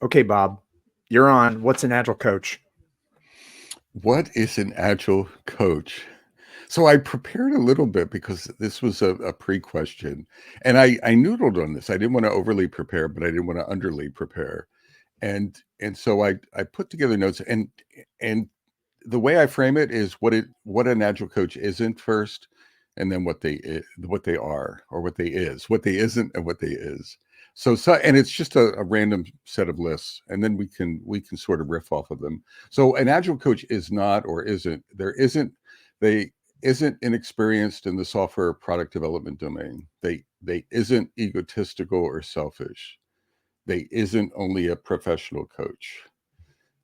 Okay, Bob, you're on. What's an agile coach? What is an agile coach? So I prepared a little bit because this was a pre-question, and I noodled on this. I didn't want to overly prepare, but I didn't want to underly prepare, and so I put together notes, and the way I frame it is what an agile coach isn't first, and then what they are, or what they isn't, and what they is. So and it's just a random set of lists, and then we can sort of riff off of them. So an agile coach is not, or isn't, they isn't inexperienced in the software product development domain. They isn't egotistical or selfish. They isn't only a professional coach.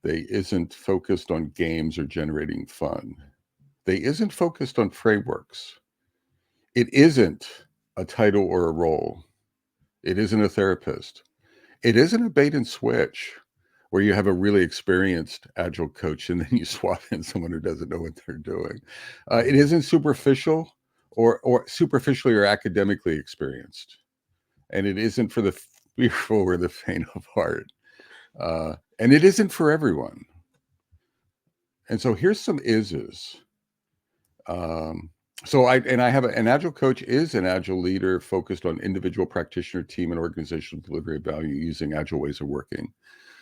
They isn't focused on games or generating fun. They isn't focused on frameworks. It isn't a title or a role. It isn't a therapist. It isn't a bait and switch where you have a really experienced agile coach and then you swap in someone who doesn't know what they're doing. It isn't superficial or superficially or academically experienced. And it isn't for the fearful or the faint of heart. And it isn't for everyone. And so here's some ises. Um, I have an agile coach is an agile leader focused on individual practitioner, team, and organizational delivery of value using agile ways of working.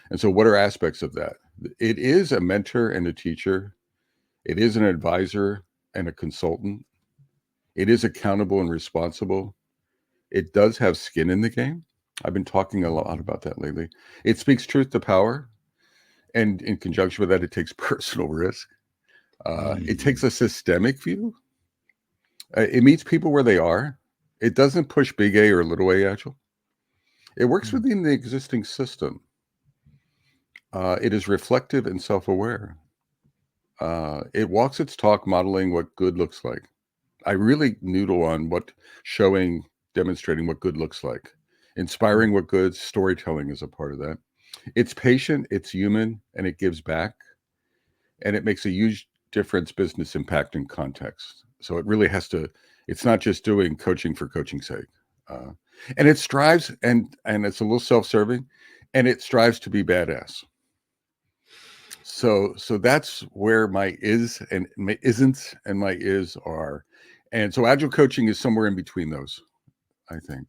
And so, what are aspects of that? It is a mentor and a teacher. It is an advisor and a consultant. It is accountable and responsible. It does have skin in the game. I've been talking a lot about that lately. It speaks truth to power, and in conjunction with that, it takes personal risk. It takes a systemic view. It meets people where they are. It doesn't push big A or little A agile. It works within the existing system. It is reflective and self-aware. It walks its talk, modeling what good looks like. I really noodle on demonstrating what good looks like, inspiring what good, storytelling is a part of that. It's patient, it's human, and it gives back, and it makes a huge difference, business impact, and context. So it really has to. It's not just doing coaching for coaching's sake, uh, and it strives, and it's a little self-serving, and it strives to be badass. So that's where my is and my isn't and my is are, and so agile coaching is somewhere in between those, I think.